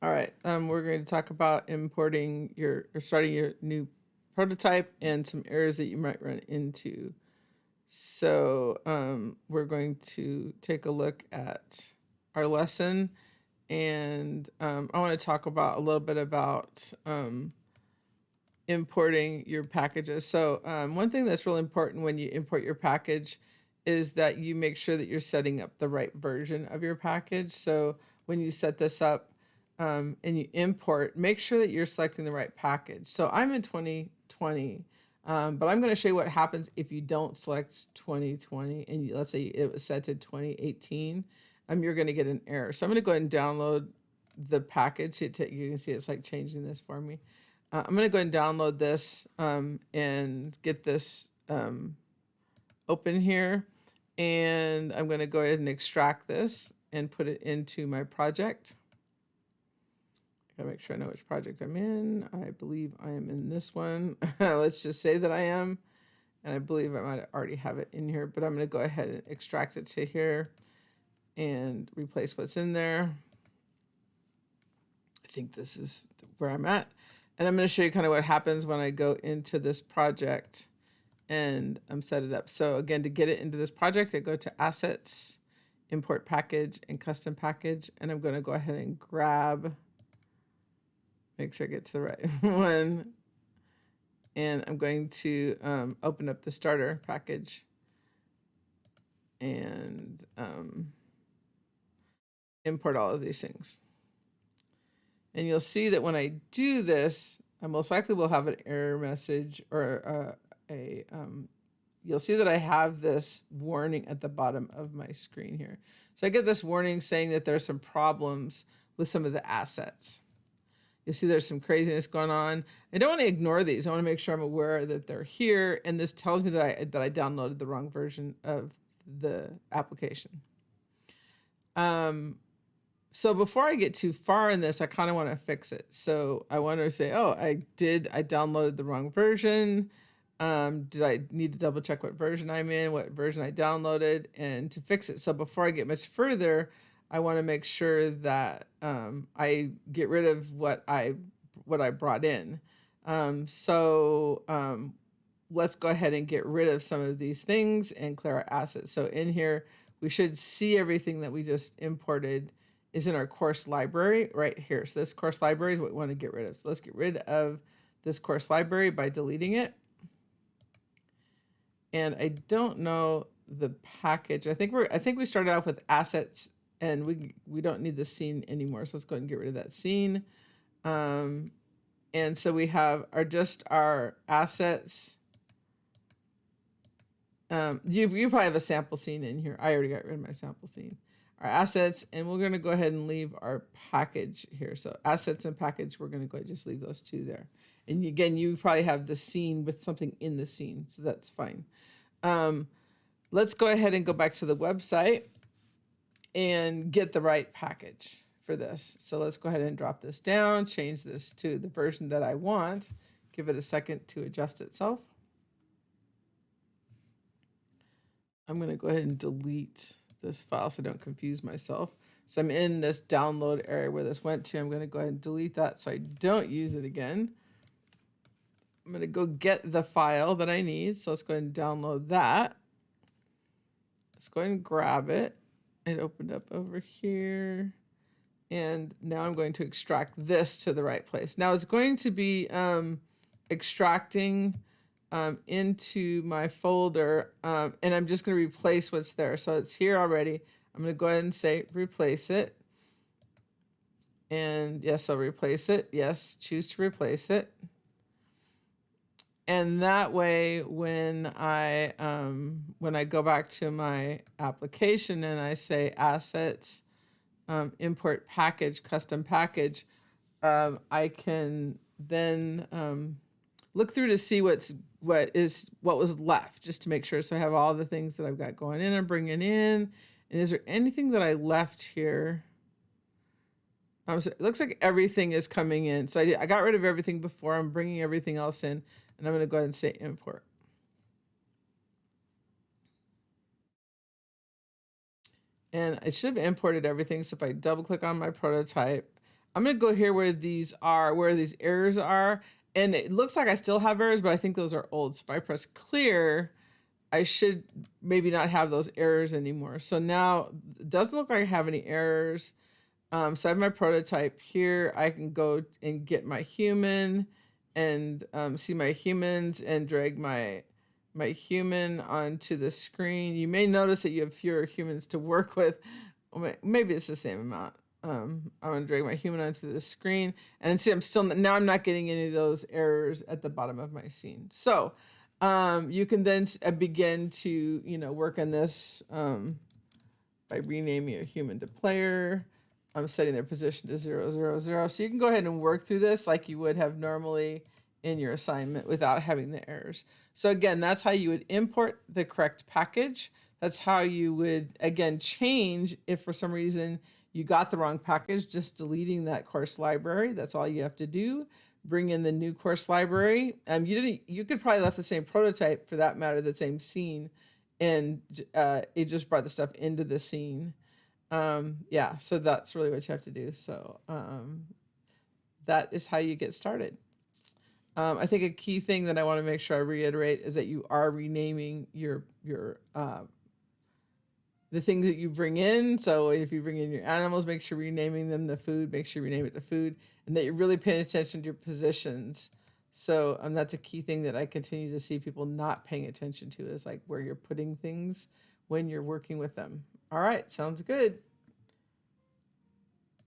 All right, we're going to talk about importing your or starting your new prototype and some errors that you might run into. So we're going to take a look at our lesson, and I want to talk about a little bit about importing your packages. So one thing that's really important when you import your package is that you make sure that you're setting up the right version of your package. So when you set this up and you import, make sure that you're selecting the right package. So I'm in 2020, but I'm going to show you what happens if you don't select 2020 and let's say it was set to 2018. You're going to get an error. So I'm going to go ahead and download the package. You can see it's like changing this for me. I'm going to go ahead and download this and get this open here. And I'm going to go ahead and extract this and put it into my project. I gotta make sure I know which project I'm in. I believe I am in this one. Let's just say that I am. And I believe I might already have it in here, but I'm going to go ahead and extract it to here and replace what's in there. I think this is where I'm at. And I'm going to show you kind of what happens when I go into this project and set it up. So again, to get it into this project, I go to Assets, Import Package, and Custom Package. And I'm going to go ahead and grab, make sure I get to the right one. And I'm going to open up the starter package and import all of these things. And you'll see that when I do this, I most likely will have an error message or you'll see that I have this warning at the bottom of my screen here. So I get this warning saying that there's some problems with some of the assets. You'll see there's some craziness going on. I don't want to ignore these. I want to make sure I'm aware that they're here. And this tells me that I downloaded the wrong version of the application. So before I get too far in this, I kind of want to fix it. So I want to say, oh, I downloaded the wrong version. Did I need to double check what version I'm in, what version I downloaded, and to fix it. So before I get much further, I want to make sure that I get rid of what I brought in. Let's go ahead and get rid of some of these things and clear our assets. So in here, we should see everything that we just imported is in our course library right here. So this course library is what we want to get rid of. So let's get rid of this course library by deleting it. And I don't know the package. I think we started off with assets and we don't need the scene anymore. So let's go ahead and get rid of that scene. And so we have our assets. You probably have a sample scene in here. I already got rid of my sample scene. Our assets, and we're going to go ahead and leave our package here. So assets and package, we're going to go ahead and just leave those two there. And again, you probably have the scene with something in the scene, so that's fine. Let's go ahead and go back to the website and get the right package for this. So let's go ahead and drop this down, change this to the version that I want, give it a second to adjust itself. I'm going to go ahead and delete this file so I don't confuse myself. So I'm in this download area where this went to. I'm going to go ahead and delete that so I don't use it again. I'm going to go get the file that I need. So let's go ahead and download that. Let's go ahead and grab it. It opened up over here. And now I'm going to extract this to the right place. Now it's going to be extracting into my folder, and I'm just going to replace what's there. So it's here already. I'm going to go ahead and say replace it. And yes, I'll replace it. Yes, choose to replace it. And that way, when I go back to my application and I say assets, import package, custom package, I can then look through to see what was left, just to make sure. So I have all the things that I've got going in and bringing in. And is there anything that I left here? So it looks like everything is coming in. So I got rid of everything before. I'm bringing everything else in, and I'm going to go ahead and say import. And I should have imported everything. So if I double click on my prototype, I'm gonna go here where these are, where these errors are. And it looks like I still have errors, but I think those are old. So if I press clear, I should maybe not have those errors anymore. So now it doesn't look like I have any errors. So I have my prototype here. I can go and get my human and see my humans and drag my human onto the screen. You may notice that you have fewer humans to work with. Maybe it's the same amount. I'm gonna drag my human onto the screen and see now I'm not getting any of those errors at the bottom of my scene. So you can then begin to, work on this by renaming your human to player. I'm setting their position to 0, 0, 0. So you can go ahead and work through this like you would have normally in your assignment without having the errors. So again, that's how you would import the correct package. That's how you would, again, change if for some reason you got the wrong package, just deleting that course library. That's all you have to do. Bring in the new course library. You could probably left the same prototype for that matter, the same scene, and it just brought the stuff into the scene. Yeah, so that's really what you have to do. So that is how you get started. I think a key thing that I want to make sure I reiterate is that you are renaming your the things that you bring in. So if you bring in your animals, make sure you're renaming them. The food, make sure you rename it to food, and that you're really paying attention to your positions. So that's a key thing that I continue to see people not paying attention to, is like where you're putting things when you're working with them. All right, sounds good.